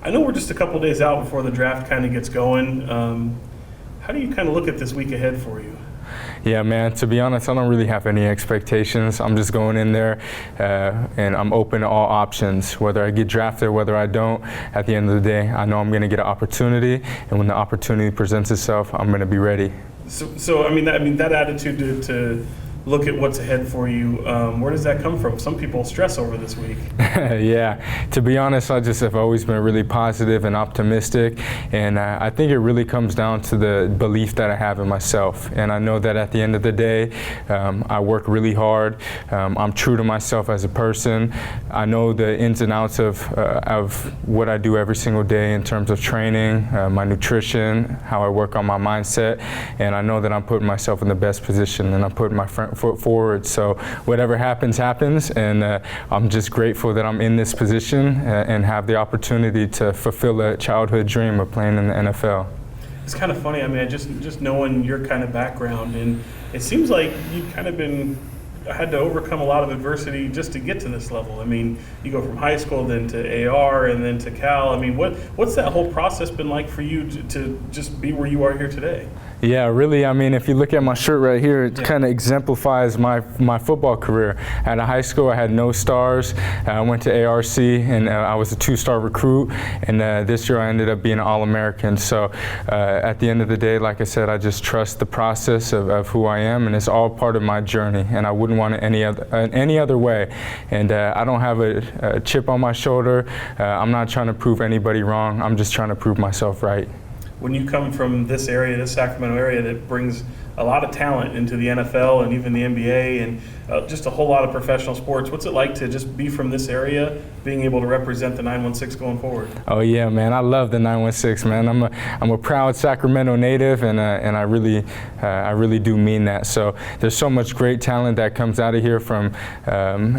I know we're just a couple days out before the draft kind of gets going. How do you kind of look at this week ahead for you? Yeah, man, to be honest, I don't really have any expectations. I'm just going in there and I'm open to all options, whether I get drafted, whether I don't. At the end of the day, I know I'm going to get an opportunity, and when the opportunity presents itself, I'm going to be ready. So I mean, that attitude to look at what's ahead for you, where does that come from? Some people stress over this week. Yeah, to be honest, I just have always been really positive and optimistic, and I think it really comes down to the belief that I have in myself. And I know that at the end of the day, I work really hard. I'm true to myself as a person. I know the ins and outs of what I do every single day in terms of training, my nutrition, how I work on my mindset, and I know that I'm putting myself in the best position, and I'm putting my foot forward. So whatever happens, and I'm just grateful that I'm in this position and have the opportunity to fulfill a childhood dream of playing in the NFL. It's kind of funny. I mean, just knowing your kind of background, and it seems like you've kind of had to overcome a lot of adversity just to get to this level. I mean, you go from high school then to AR and then to Cal. I mean, what's that whole process been like for you to just be where you are here today? Yeah, really, I mean, if you look at my shirt right here, it kind of exemplifies my football career. At a high school, I had no stars. I went to ARC, and I was a 2-star recruit, and this year I ended up being an All-American. So at the end of the day, like I said, I just trust the process of who I am, and it's all part of my journey, and I wouldn't want it any other way. And I don't have a chip on my shoulder. I'm not trying to prove anybody wrong. I'm just trying to prove myself right. When you come from this area, this Sacramento area that brings a lot of talent into the NFL and even the NBA and just a whole lot of professional sports, what's it like to just be from this area, being able to represent the 916 going forward? Oh yeah, man, I love the 916, man. I'm a proud Sacramento native, and I really do mean that. So there's so much great talent that comes out of here from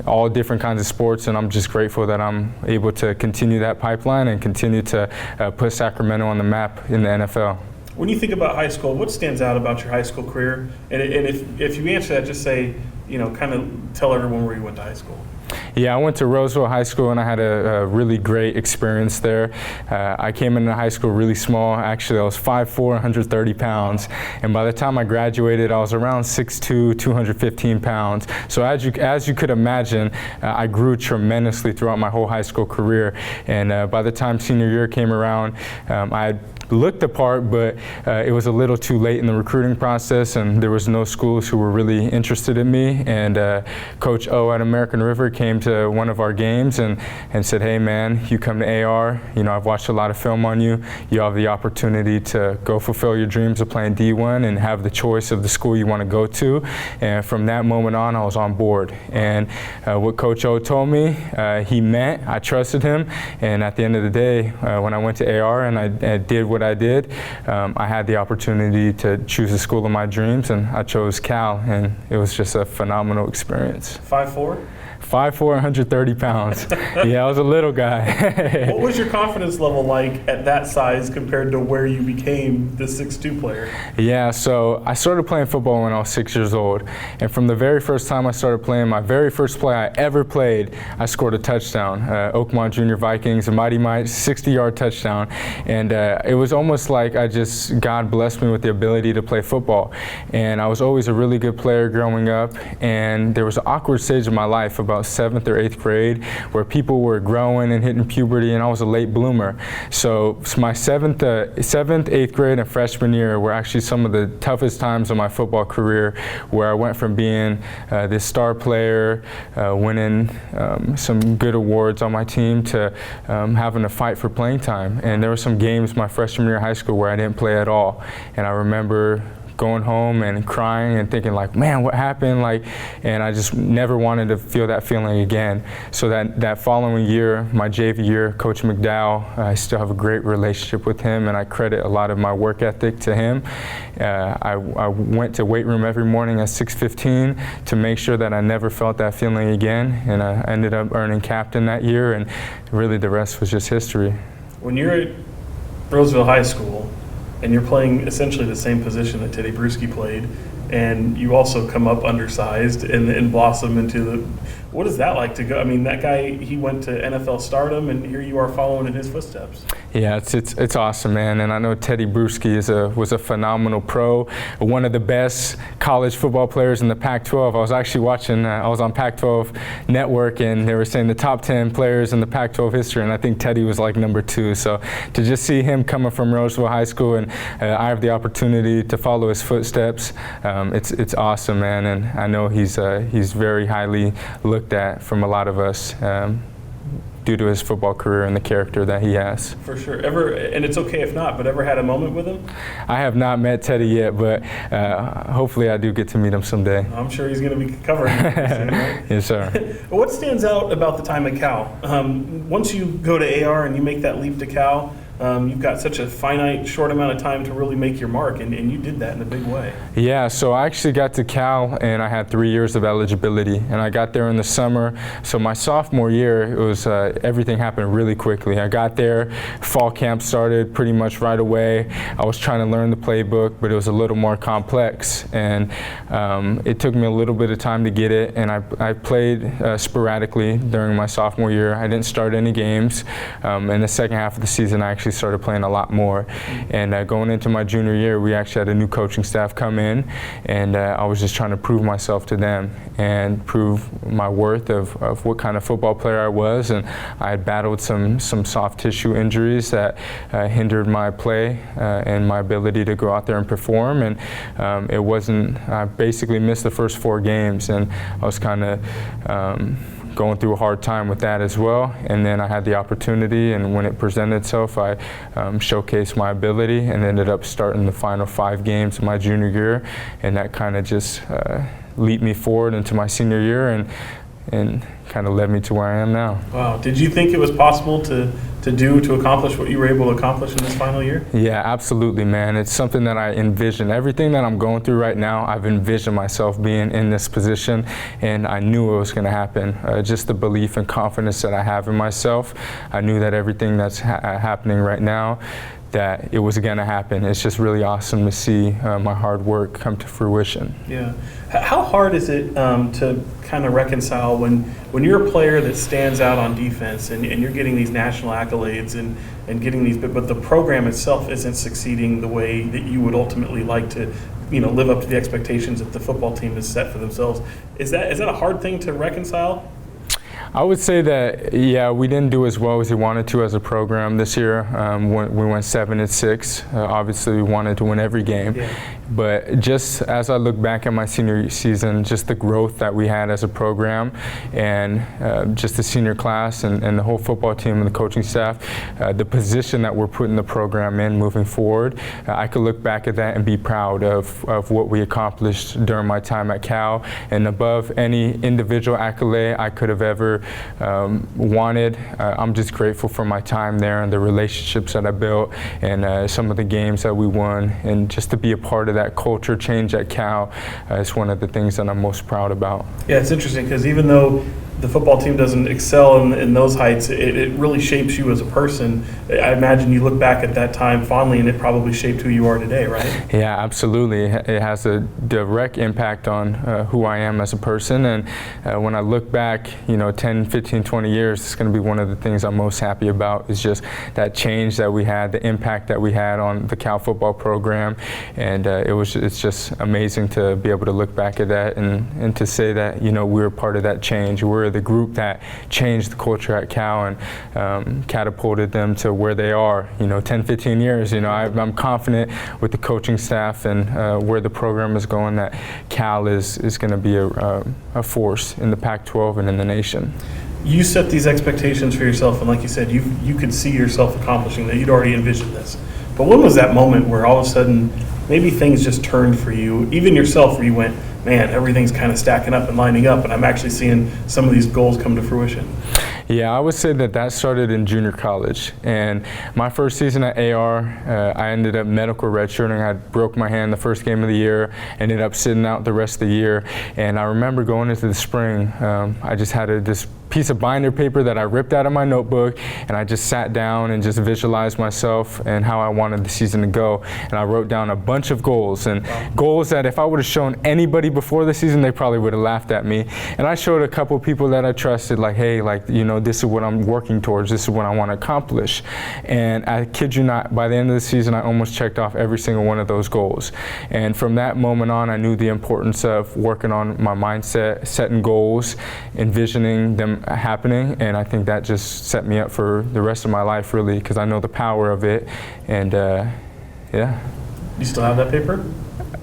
all different kinds of sports, and I'm just grateful that I'm able to continue that pipeline and continue to put Sacramento on the map in the NFL. When you think about high school, what stands out about your high school career? And if you answer that, just say, kind of tell everyone where you went to high school. Yeah, I went to Roseville High School, and I had a really great experience there. I came into high school really small. Actually, I was 5'4", 130 pounds. And by the time I graduated, I was around 6'2", 215 pounds. So as you could imagine, I grew tremendously throughout my whole high school career. And by the time senior year came around, I had looked the part, but it was a little too late in the recruiting process, and there was no schools who were really interested in me. And Coach O at American River came to one of our games and said, "Hey man, you come to AR, I've watched a lot of film on you. You have the opportunity to go fulfill your dreams of playing D1 and have the choice of the school you want to go to." And from that moment on, I was on board. And what Coach O told me, he meant. I trusted him. And at the end of the day, when I went to AR and I did what I did, I had the opportunity to choose the school of my dreams, and I chose Cal, and it was just a phenomenal experience. 5'4"? 5'4", 130 pounds. Yeah, I was a little guy. What was your confidence level like at that size compared to where you became the 6'2" player? Yeah, so I started playing football when I was 6 years old. And from the very first time I started playing, my very first play I ever played, I scored a touchdown. Oakmont Junior Vikings, a mighty 60-yard touchdown. And it was almost like God blessed me with the ability to play football. And I was always a really good player growing up. And there was an awkward stage of my life about 7th or 8th grade where people were growing and hitting puberty, and I was a late bloomer. So my 7th, 8th grade and freshman year were actually some of the toughest times of my football career, where I went from being this star player, winning some good awards on my team, to having to fight for playing time. And there were some games my freshman year of high school where I didn't play at all. And I remember going home and crying and thinking like, man, what happened? And I just never wanted to feel that feeling again. So that following year, my JV year, Coach McDowell, I still have a great relationship with him, and I credit a lot of my work ethic to him. I went to weight room every morning at 6:15 to make sure that I never felt that feeling again, and I ended up earning captain that year, and really the rest was just history. When you're at Roseville High School, and you're playing essentially the same position that Tedy Bruschi played, and you also come up undersized and blossom into What is that like to go? I mean, that guy, he went to NFL stardom, and here you are following in his footsteps. Yeah, it's awesome, man. And I know Tedy Bruschi was a phenomenal pro, one of the best college football players in the Pac-12. I was actually watching, I was on Pac-12 Network, and they were saying the top 10 players in the Pac-12 history, and I think Tedy was like number 2. So to just see him coming from Roseville High School, and I have the opportunity to follow his footsteps, it's awesome, man. And I know he's very highly looked at from a lot of us. Due to his football career and the character that he has. For sure. And it's okay if not, but ever had a moment with him? I have not met Tedy yet, but hopefully I do get to meet him someday. I'm sure he's going to be covering it soon, right? Yes, sir. What stands out about the time at Cal? Once you go to AR and you make that leap to Cal, you've got such a finite, short amount of time to really make your mark, and you did that in a big way. Yeah, so I actually got to Cal, and I had 3 years of eligibility, and I got there in the summer. So my sophomore year, it was everything happened really quickly. I got there, fall camp started pretty much right away. I was trying to learn the playbook, but it was a little more complex, and it took me a little bit of time to get it, and I played sporadically during my sophomore year. I didn't start any games. In the second half of the season, I actually started playing a lot more. And going into my junior year, we actually had a new coaching staff come in, and I was just trying to prove myself to them and prove my worth of what kind of football player I was. And I had battled some soft tissue injuries that hindered my play and my ability to go out there and perform. And I basically missed the first 4 games, and I was kind of going through a hard time with that as well. And then I had the opportunity, and when it presented itself, I showcased my ability and ended up starting the final 5 games of my junior year, and that kind of just leaped me forward into my senior year and kind of led me to where I am now. Wow. Did you think it was possible to accomplish what you were able to accomplish in this final year? Yeah, absolutely, man. It's something that I envision. Everything that I'm going through right now, I've envisioned myself being in this position, and I knew it was going to happen. Just the belief and confidence that I have in myself. I knew that everything that's happening right now, that it was going to happen. It's just really awesome to see my hard work come to fruition. Yeah. How hard is it to kind of reconcile when you're a player that stands out on defense and you're getting these national accolades and getting these, but the program itself isn't succeeding the way that you would ultimately like to, live up to the expectations that the football team has set for themselves? Is that a hard thing to reconcile? I would say that, yeah, we didn't do as well as we wanted to as a program this year. We went 7-6. Obviously, we wanted to win every game. Yeah. But just as I look back at my senior season, just the growth that we had as a program, and just the senior class and the whole football team and the coaching staff, the position that we're putting the program in moving forward, I could look back at that and be proud of what we accomplished during my time at Cal, and above any individual accolade I could have ever wanted. I'm just grateful for my time there and the relationships that I built, and some of the games that we won, and just to be a part of that culture change at Cal is one of the things that I'm most proud about. Yeah, it's interesting because even though the football team doesn't excel in those heights, it really shapes you as a person. I imagine you look back at that time fondly, and it probably shaped who you are today, right? Yeah, absolutely. It has a direct impact on who I am as a person, and when I look back, 10, 15, 20 years, it's going to be one of the things I'm most happy about, is just that change that we had, the impact that we had on the Cal football program, and it's just amazing to be able to look back at that and to say that, we were part of that change. We're the group that changed the culture at Cal and catapulted them to where they are, 10, 15 years. I'm confident with the coaching staff and where the program is going, that Cal is going to be a force in the Pac-12 and in the nation. You set these expectations for yourself, and like you said, you could see yourself accomplishing that. You'd already envisioned this. But when was that moment where all of a sudden maybe things just turned for you, even yourself, where you went, man, everything's kind of stacking up and lining up, and I'm actually seeing some of these goals come to fruition? Yeah, I would say that started in junior college. And my first season at AR, I ended up medical redshirting. I broke my hand the first game of the year, ended up sitting out the rest of the year. And I remember going into the spring, I just had this piece of binder paper that I ripped out of my notebook, and I just sat down and just visualized myself and how I wanted the season to go. And I wrote down a bunch of goals, and goals that if I would have shown anybody before the season, they probably would have laughed at me. And I showed a couple of people that I trusted, like, hey, like, you know, this is what I'm working towards, this is what I want to accomplish. And I kid you not, by the end of the season, I almost checked off every single one of those goals. And from that moment on, I knew the importance of working on my mindset, setting goals, envisioning them happening, and I think that just set me up for the rest of my life, really, because I know the power of it. And yeah. You still have that paper?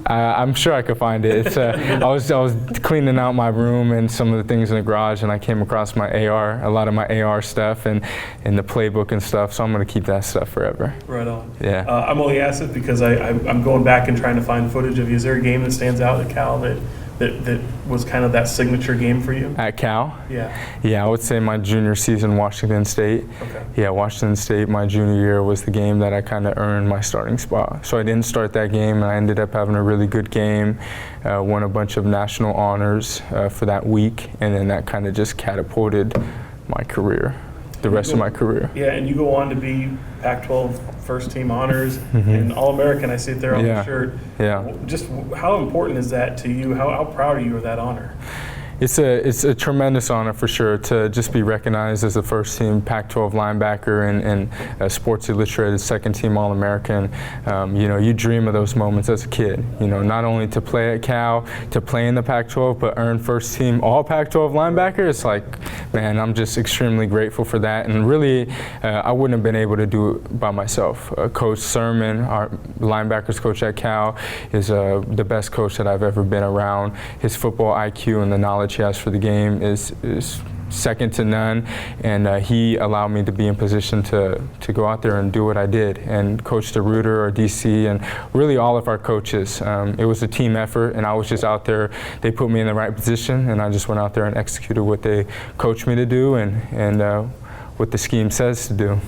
I'm sure I could find it. It's, I was cleaning out my room and some of the things in the garage, and I came across my AR, a lot of my AR stuff, and the playbook and stuff. So I'm going to keep that stuff forever. Right on. Yeah. I'm only asked it because I'm going back and trying to find footage of you. Is there a game that stands out at Cal that was kind of that signature game for you? At Cal? Yeah. Yeah, I would say my junior season, Washington State. Okay. Yeah, Washington State, my junior year, was the game that I kind of earned my starting spot. So I didn't start that game, and I ended up having a really good game, won a bunch of national honors for that week, and then that kind of just catapulted my career, the rest of my career. Yeah, and you go on to be Pac-12 first team honors and All-American. I see it there on the shirt. Yeah. Just how important is that to you? How proud are you of that honor? It's a tremendous honor for sure to just be recognized as a first team Pac-12 linebacker and Sports Illustrated second team All-American. You know, you dream of those moments as a kid. You know, not only to play at Cal, to play in the Pac-12, but earn first team all Pac-12 linebacker. It's like, man, I'm just extremely grateful for that. And really, I wouldn't have been able to do it by myself. Coach Sermon, our linebackers coach at Cal, is the best coach that I've ever been around. His football IQ and the knowledge he has for the game is second to none, and he allowed me to be in position to go out there and do what I did. And Coach DeRuiter, our DC, and really all of our coaches, it was a team effort, and I was just out there. They put me in the right position, and I just went out there and executed what they coached me to do and what the scheme says to do.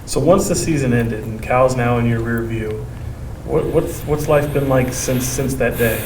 So once the season ended and Cal's now in your rear view, what's life been like since that day?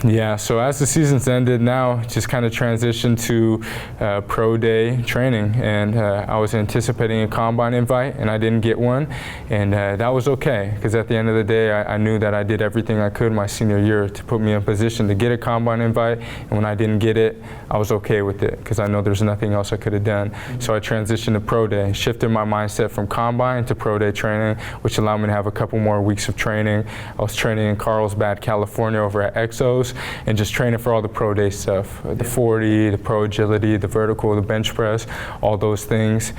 Yeah, so as the season's ended now, just kind of transitioned to pro day training, and I was anticipating a combine invite, and I didn't get one, and that was okay, because at the end of the day, I knew that I did everything I could my senior year to put me in position to get a combine invite, and when I didn't get it, I was okay with it, because I know there's nothing else I could have done. So I transitioned to pro day, shifted my mindset from combine to pro day training, which allowed me to have a couple more weeks of training. I was training in Carlsbad, California over at Exos, and just training for all the pro day stuff, the 40, the pro agility, the vertical, the bench press, all those things.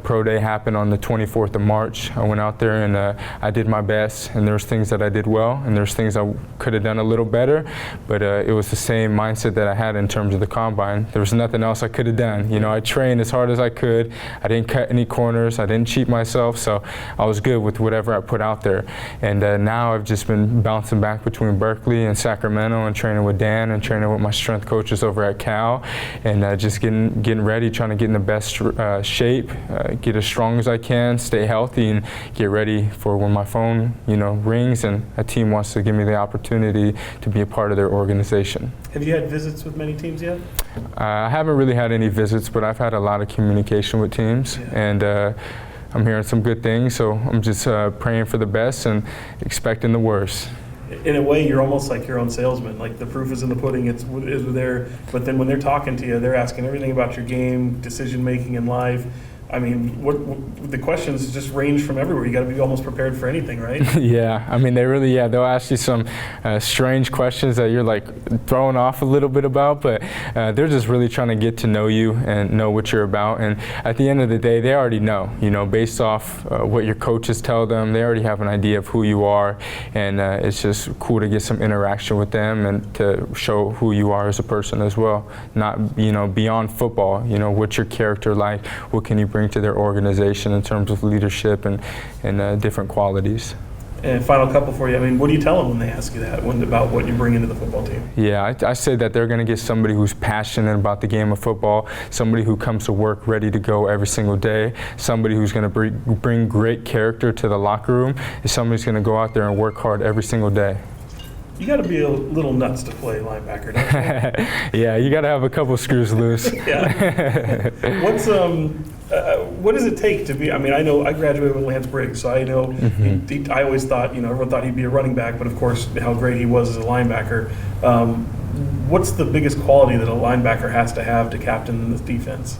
Pro day happened on the 24th of March. I went out there and I did my best, and there's things that I did well, and there's things I could have done a little better, but it was the same mindset that I had in terms of the combine. There was nothing else I could have done. You know, I trained as hard as I could. I didn't cut any corners. I didn't cheat myself, so I was good with whatever I put out there. And now I've just been bouncing back between Berkeley and Sacramento and training with Dan and training with my strength coaches over at Cal, and just getting ready, trying to get in the best shape, get as strong as I can, stay healthy, and get ready for when my phone, you know, rings and a team wants to give me the opportunity to be a part of their organization. Have you had visits with many teams yet? I haven't really had any visits, but I've had a lot of communication with teams, and I'm hearing some good things, so I'm just praying for the best and expecting the worst. In a way, you're almost like your own salesman. Like, the proof is in the pudding, it's there. But then when they're talking to you, they're asking everything about your game, decision making in life. I mean, what the questions just range from everywhere. You got to be almost prepared for anything, right? Yeah, I mean, they really, they'll ask you some strange questions that you're like thrown off a little bit about, but they're just really trying to get to know you and know what you're about. And at the end of the day, they already know, you know, based off what your coaches tell them, they already have an idea of who you are. And it's just cool to get some interaction with them and to show who you are as a person as well. Not, you know, beyond football, you know, what's your character like? What can you bring to their organization in terms of leadership and different qualities. And final couple for you. I mean, what do you tell them when they ask you that, about what you bring into the football team? Yeah, I say that they're going to get somebody who's passionate about the game of football, somebody who comes to work ready to go every single day, somebody who's going to bring great character to the locker room, and somebody who's going to go out there and work hard every single day. You got to be a little nuts to play linebacker, don't you? Yeah, you got to have a couple screws loose. Yeah. What does it take to be? I mean, I know I graduated with Lance Briggs, so I know. I always thought, everyone thought he'd be a running back, but of course, how great he was as a linebacker. What's the biggest quality that a linebacker has to have to captain the defense?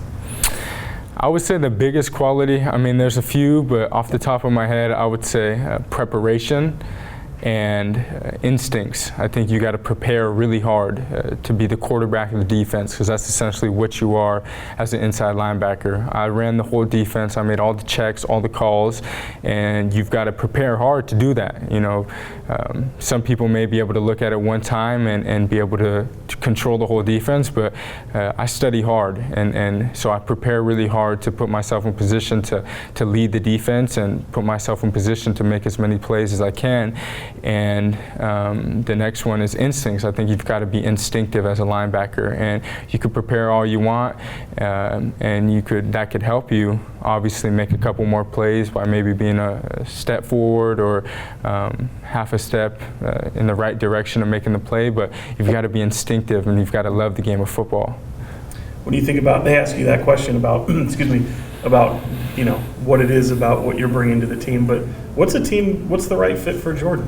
I would say the biggest quality, I mean, there's a few, but off the top of my head, I would say preparation and instincts. I think you got to prepare really hard to be the quarterback of the defense, because that's essentially what you are as an inside linebacker. I ran the whole defense. I made all the checks, all the calls, and you've got to prepare hard to do that. Some people may be able to look at it one time and be able to control the whole defense, but I study hard, and so I prepare really hard to put myself in position to lead the defense and put myself in position to make as many plays as I can. And the next one is instincts. I think you've got to be instinctive as a linebacker, and you could prepare all you want, and that could help you obviously make a couple more plays by maybe being a step forward or half a step in the right direction of making the play. But you've got to be instinctive, and you've got to love the game of football. When you think about, they ask you that question about, about what it is about what you're bringing to the team, but what's the right fit for Jordan?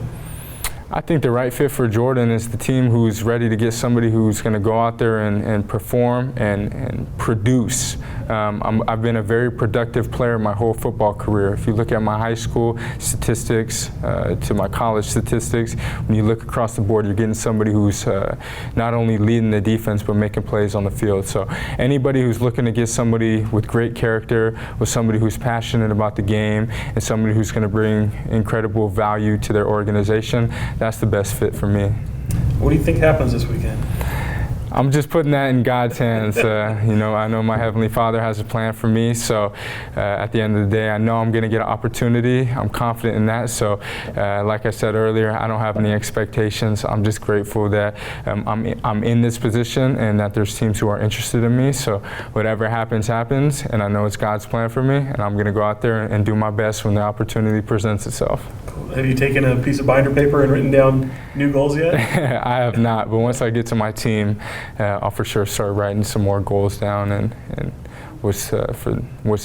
I think the right fit for Jordan is the team who's ready to get somebody who's going to go out there and perform and produce. I've been a very productive player my whole football career. If you look at my high school statistics to my college statistics, when you look across the board, you're getting somebody who's not only leading the defense but making plays on the field. So anybody who's looking to get somebody with great character, with somebody who's passionate about the game, and somebody who's going to bring incredible value to their organization, that's the best fit for me. What do you think happens this weekend? I'm just putting that in God's hands. I know my Heavenly Father has a plan for me, so at the end of the day, I know I'm going to get an opportunity. I'm confident in that. So like I said earlier, I don't have any expectations. I'm just grateful that I'm in this position and that there's teams who are interested in me. So whatever happens, happens, and I know it's God's plan for me, and I'm going to go out there and do my best when the opportunity presents itself. Have you taken a piece of binder paper and written down new goals yet? I have not, but once I get to my team, I'll for sure start writing some more goals down and what's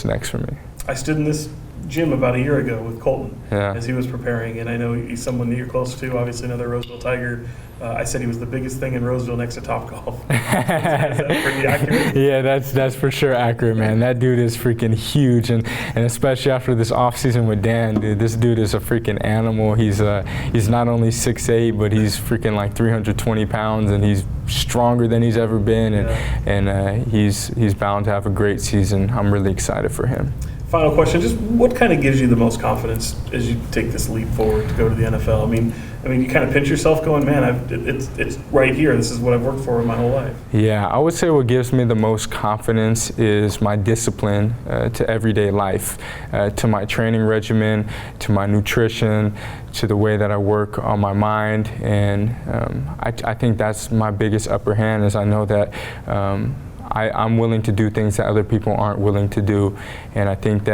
next for me. I stood in this gym about a year ago with Colton as he was preparing, and I know he's someone that you're close to, obviously another Roseville Tiger. I said he was the biggest thing in Roseville next to Topgolf. Is that pretty accurate? Yeah, that's for sure accurate, man. That dude is freaking huge, and especially after this off season with Dan, dude, this dude is a freaking animal. He's not only 6'8", but he's freaking like 320 pounds, and he's stronger than he's ever been, and he's bound to have a great season. I'm really excited for him. Final question, just what kind of gives you the most confidence as you take this leap forward to go to the NFL? I mean, you kind of pinch yourself going, man, it's right here. This is what I've worked for my whole life. Yeah, I would say what gives me the most confidence is my discipline to everyday life, to my training regimen, to my nutrition, to the way that I work on my mind. And I think that's my biggest upper hand, is I know that I'm willing to do things that other people aren't willing to do, and I think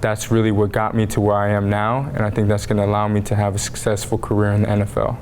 that's really what got me to where I am now, and I think that's going to allow me to have a successful career in the NFL.